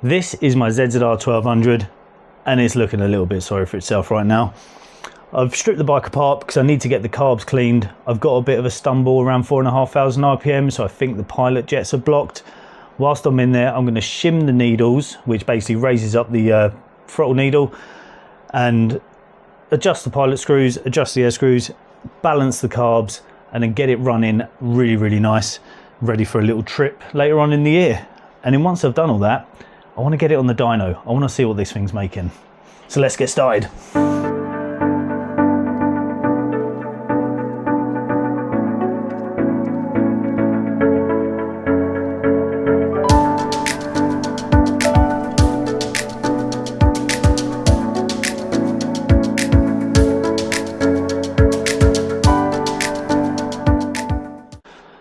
This is my ZZR1200 and it's looking a little bit sorry for itself right now. I've stripped the bike apart because I need to get the carbs cleaned. I've got a bit of a stumble around 4,500 RPM, so I think the pilot jets are blocked. Whilst I'm in there, I'm going to shim the needles, which basically raises up the throttle needle, and adjust the pilot screws, adjust the air screws, balance the carbs, and then get it running really nice, ready for a little trip later on in the year. And then once I've done all that, I want to get it on the dyno. I want to see what this thing's making. So let's get started.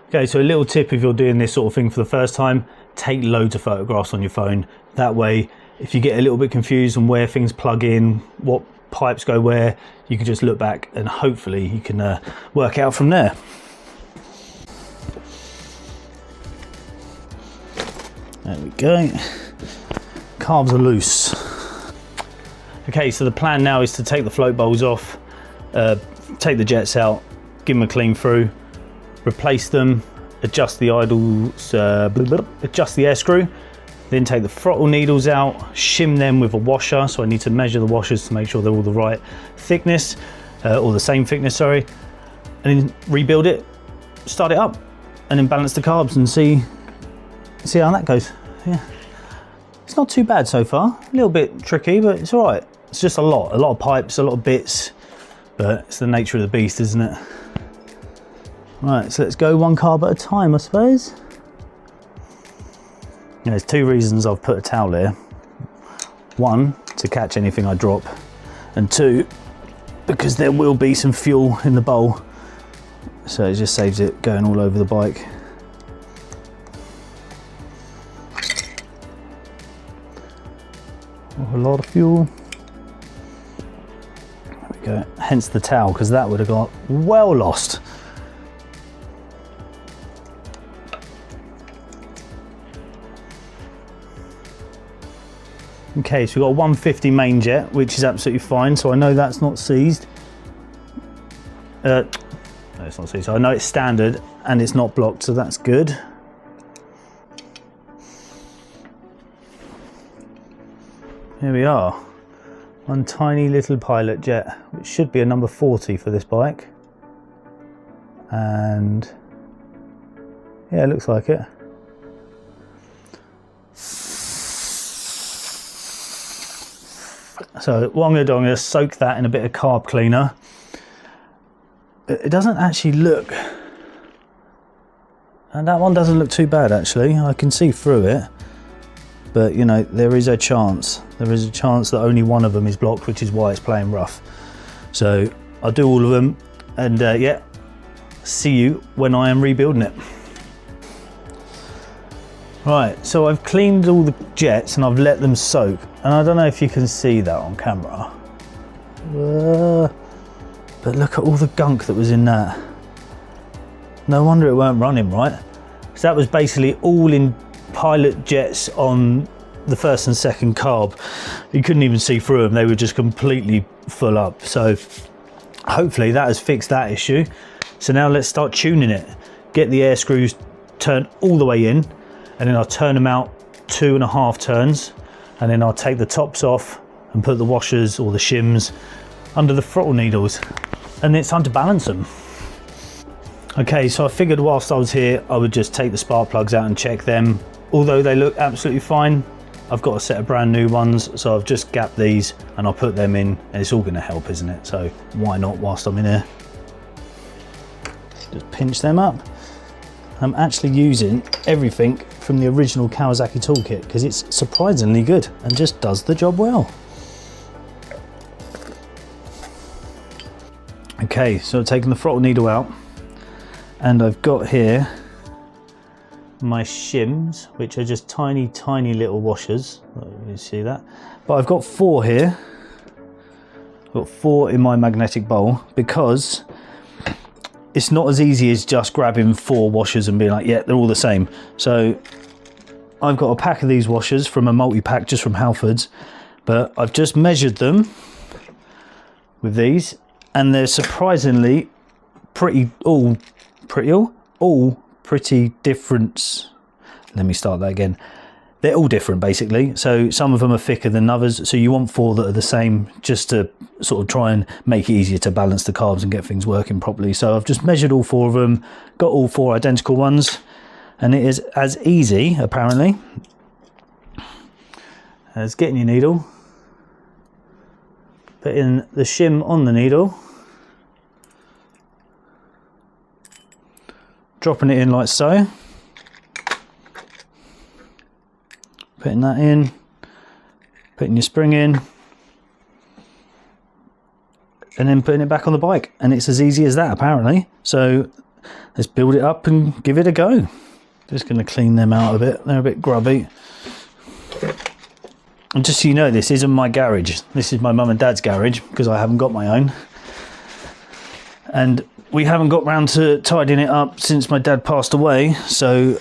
Okay, so a little tip if you're doing this sort of thing for the first time, take loads of photographs on your phone. That way, if you get a little bit confused on where things plug in, what pipes go where, you can just look back and hopefully you can work out from there. There we go. Carbs are loose. Okay, so the plan now is to take the float bowls off, take the jets out, give them a clean through, replace them, adjust the idles, adjust the air screw, then take the throttle needles out, shim them with a washer. So I need to measure the washers to make sure they're all the right thickness, or the same thickness, sorry, and then rebuild it, start it up, and then balance the carbs and see how that goes. Yeah, it's not too bad so far. A little bit tricky, but it's all right. It's just a lot of pipes, a lot of bits, but it's the nature of the beast, isn't it? Right, so let's go one carb at a time, I suppose. There's two reasons I've put a towel here. One, to catch anything I drop, and two, because there will be some fuel in the bowl, so it just saves it going all over the bike. A lot of fuel. There we go, hence the towel, because that would have got well lost. Okay, so we've got a 150 main jet, which is absolutely fine, so I know that's not seized. No, it's not seized, so I know it's standard and it's not blocked, so that's good. Here we are, one tiny little pilot jet, which should be a number 40 for this bike. And yeah, it looks like it. So what I'm going to soak that in a bit of carb cleaner. It doesn't actually look, and that one doesn't look too bad actually. I can see through it, but you know, there is a chance that only one of them is blocked, which is why it's playing rough. So I'll do all of them, and yeah, see you when I am rebuilding it. Right, so I've cleaned all the jets and I've let them soak, and I don't know if you can see that on camera, but look at all the gunk that was in that. No wonder it weren't running right, because that was basically all in pilot jets on the first and second carb. You couldn't even see through them, they were just completely full up. So hopefully that has fixed that issue. So now let's start tuning it, get the air screws turned all the way in, and then I'll turn them out 2.5 turns, and then I'll take the tops off and put the washers or the shims under the throttle needles, and it's time to balance them. Okay, so I figured whilst I was here I would just take the spark plugs out and check them. Although they look absolutely fine, I've got a set of brand new ones, so I've just gapped these and I'll put them in, and it's all going to help, isn't it? So why not whilst I'm in here? Just pinch them up. I'm actually using everything from the original Kawasaki toolkit because it's surprisingly good and just does the job well. Okay, so I've taken the throttle needle out, and I've got here my shims, which are just tiny little washers. You see that? But I've got 4 here. I've got 4 in my magnetic bowl because it's not as easy as just grabbing 4 washers and being like, yeah, they're all the same. So I've got a pack of these washers from a multi-pack just from Halfords, but I've just measured them with these, and they're surprisingly all pretty different. Let me start that again. They're all different basically. So some of them are thicker than others. So you want 4 that are the same, just to sort of try and make it easier to balance the carbs and get things working properly. So I've just measured all 4 of them, got all 4 identical ones, and it is as easy apparently as getting your needle, putting the shim on the needle, dropping it in like so, putting that in, putting your spring in, and then putting it back on the bike, and it's as easy as that apparently. So let's build it up and give it a go. Just going to clean them out a bit, they're a bit grubby. And just so you know, this isn't my garage, this is my mum and dad's garage, because I haven't got my own, and we haven't got round to tidying it up since my dad passed away, so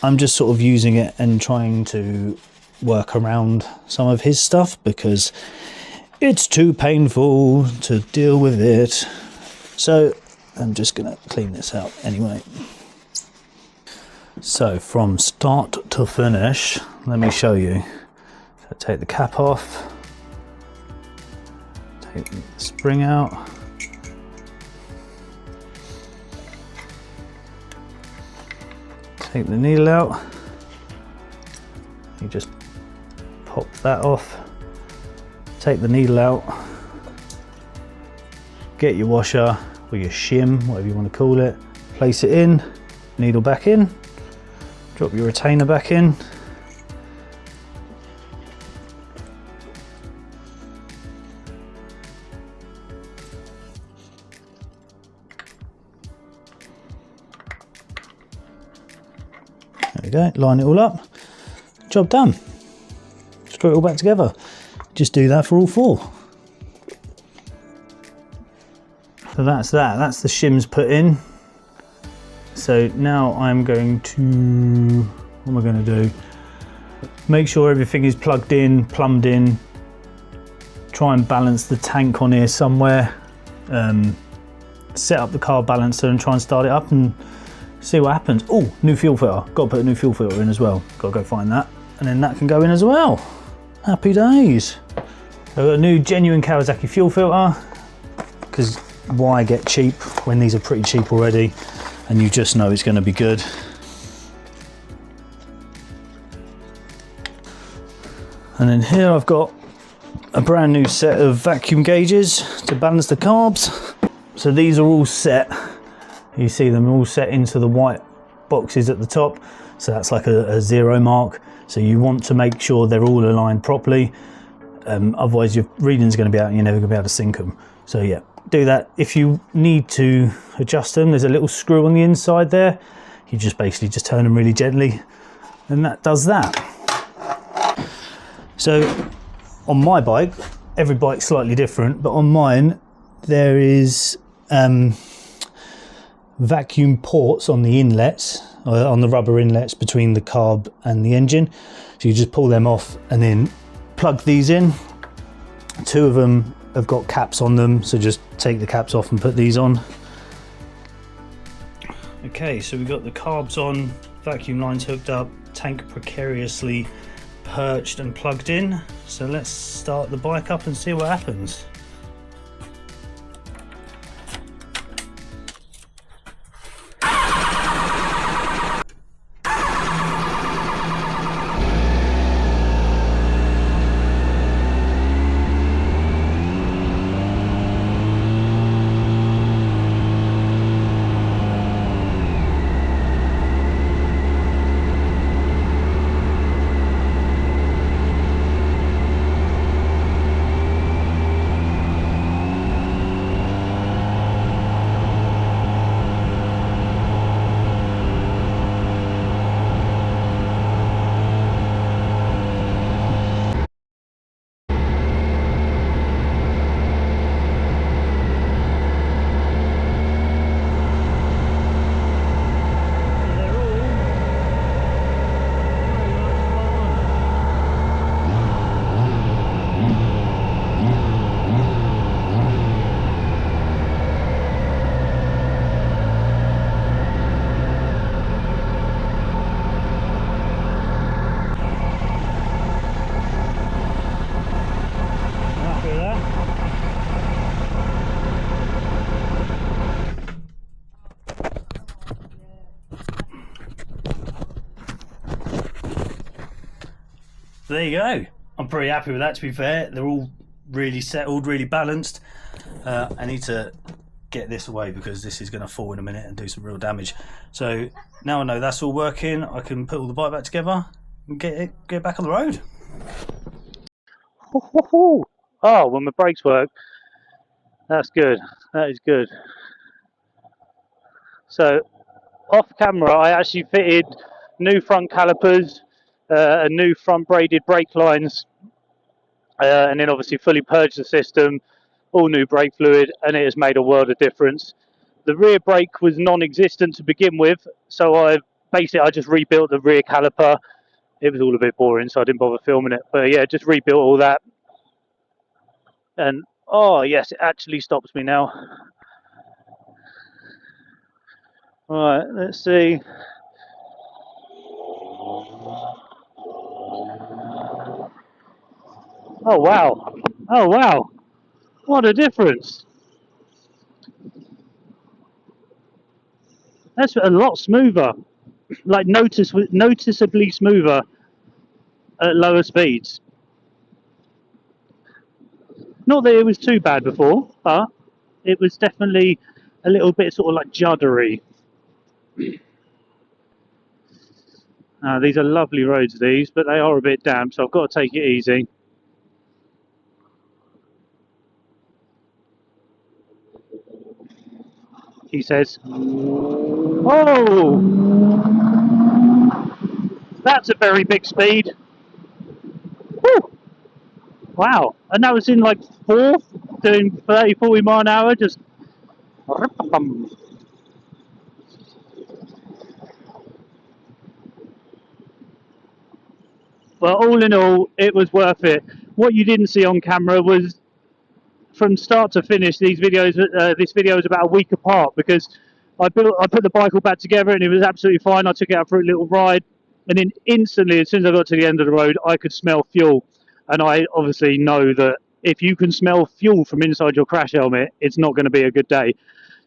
I'm just sort of using it and trying to work around some of his stuff because it's too painful to deal with it. So I'm just going to clean this out anyway. So from start to finish, let me show you. So take the cap off, take the spring out, take the needle out, you just pop that off, take the needle out, get your washer or your shim, whatever you want to call it, place it in, needle back in, drop your retainer back in, there we go, line it all up, job done. Screw it all back together. Just do that for all 4. So that's the shims put in. So now I'm going to, what am I going to do? Make sure everything is plugged in, plumbed in, try and balance the tank on here somewhere, set up the carb balancer and try and start it up and see what happens. Oh, new fuel filter. Got to put a new fuel filter in as well. Got to go find that. And then that can go in as well. Happy days. I've got a new genuine Kawasaki fuel filter, because why get cheap when these are pretty cheap already and you just know it's going to be good. And then here I've got a brand new set of vacuum gauges to balance the carbs. So these are all set. You see them all set into the white boxes at the top. So that's like a 0 mark. So you want to make sure they're all aligned properly. Otherwise your reading's going to be out and you're never going to be able to sync them. So yeah, do that. If you need to adjust them, there's a little screw on the inside there. You just basically just turn them really gently and that does that. So on my bike, every bike's slightly different, but on mine there is vacuum ports on the inlets, on the rubber inlets between the carb and the engine. So you just pull them off and then plug these in. 2 of them have got caps on them, so just take the caps off and put these on. Okay, so we've got the carbs on, vacuum lines hooked up, tank precariously perched and plugged in. So let's start the bike up and see what happens. So there you go. I'm pretty happy with that, to be fair. They're all really settled, really balanced. I need to get this away because this is going to fall in a minute and do some real damage. So now I know that's all working, I can put all the bike back together and get back on the road. Oh, when my brakes work, that's good. That is good. So off camera, I actually fitted new front calipers, and new front braided brake lines, and then obviously fully purged the system, all new brake fluid, and it has made a world of difference. The rear brake was non-existent to begin with, so I just rebuilt the rear caliper. It was all a bit boring, so I didn't bother filming it. But yeah, just rebuilt all that. And oh yes, it actually stops me now. Right, let's see. Oh wow. Oh wow. What a difference. That's a lot smoother. Like noticeably smoother at lower speeds. Not that it was too bad before, but it was definitely a little bit sort of like juddery. These are lovely roads, these, but they are a bit damp, so I've got to take it easy. He says, oh, that's a very big speed. Woo! Wow, and that was in like fourth, doing 30, 40 mile an hour, just. Well, all in all, it was worth it. What you didn't see on camera was from start to finish, these videos. This video is about a week apart because I put the bike all back together and it was absolutely fine. I took it out for a little ride, and then instantly, as soon as I got to the end of the road, I could smell fuel. And I obviously know that if you can smell fuel from inside your crash helmet, it's not going to be a good day.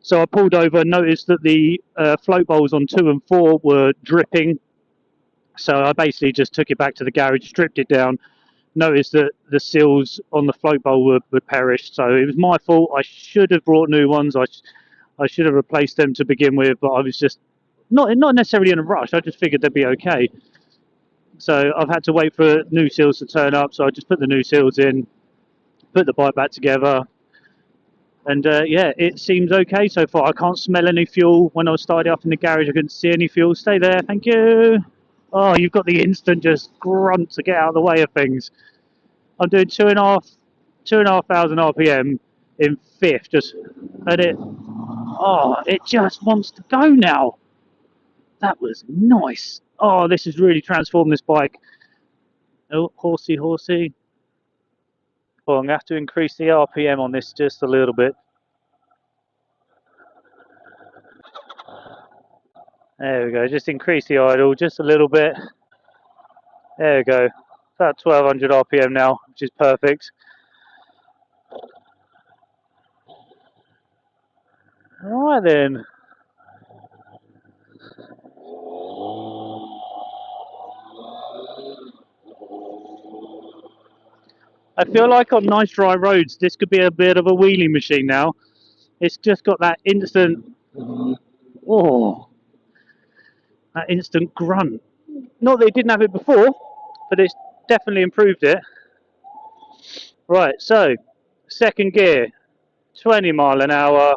So I pulled over, noticed that the float bowls on 2 and 4 were dripping. So I basically just took it back to the garage, stripped it down, noticed that the seals on the float bowl were perished. So it was my fault. I should have brought new ones. I should have replaced them to begin with, but I was just not necessarily in a rush. I just figured they'd be okay. So I've had to wait for new seals to turn up. So I just put the new seals in, put the bike back together, and yeah, it seems okay so far. I can't smell any fuel. When I was starting up in the garage, I couldn't see any fuel. Stay there, thank you. Oh, you've got the instant just grunt to get out of the way of things. I'm doing 2,500 RPM in fifth, and it just wants to go now. That was nice. Oh, this has really transformed this bike. Oh, horsey. Oh, I'm going to have to increase the RPM on this just a little bit. There we go, just increase the idle just a little bit. There we go, about 1,200 RPM now, which is perfect. Alright then. I feel like on nice dry roads, this could be a bit of a wheelie machine now. It's just got that instant, that instant grunt. Not that it didn't have it before, but it's definitely improved it. Right, so second gear, 20 mile an hour,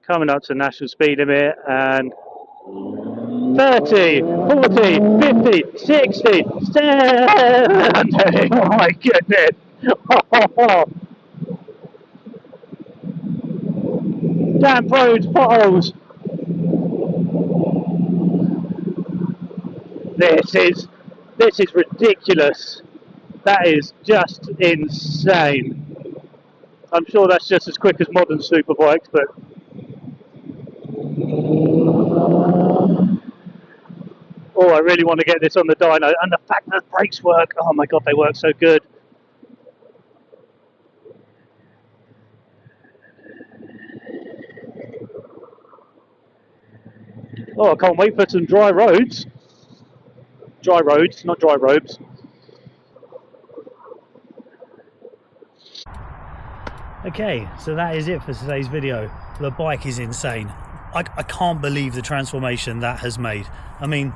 coming up to national speed limit, and 30, 40, 50, 60, 70. Oh my goodness. Damn roads, potholes. This is ridiculous. That is just insane. I'm sure that's just as quick as modern superbikes, but oh, I really want to get this on the dyno, and the fact that the brakes work, oh my god, they work so good. Oh, I can't wait for some dry roads. Dry roads, not dry robes. Okay, so that is it for today's video. The bike is insane. I can't believe the transformation that has made. I mean,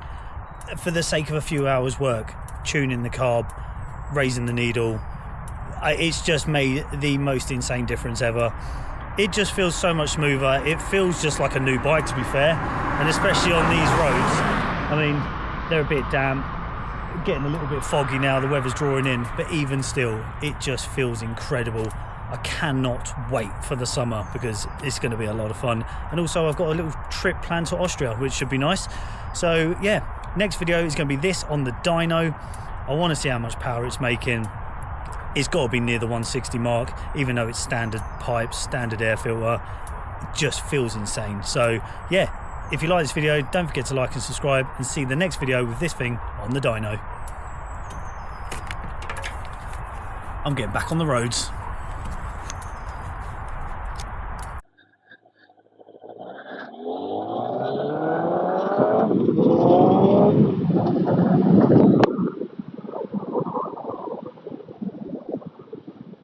for the sake of a few hours work, tuning the carb, raising the needle, it's just made the most insane difference ever. It just feels so much smoother. It feels just like a new bike, to be fair, and especially on these roads. I mean, they're a bit damp, getting a little bit foggy now, the weather's drawing in, but even still, it just feels incredible. I cannot wait for the summer because it's going to be a lot of fun. And also I've got a little trip planned to Austria, which should be nice. So yeah, next video is going to be this on the dyno. I want to see how much power it's making. It's got to be near the 160 mark, even though it's standard pipes, standard air filter. It just feels insane. So yeah, if you like this video, don't forget to like and subscribe, and see the next video with this thing on the dyno. I'm getting back on the roads.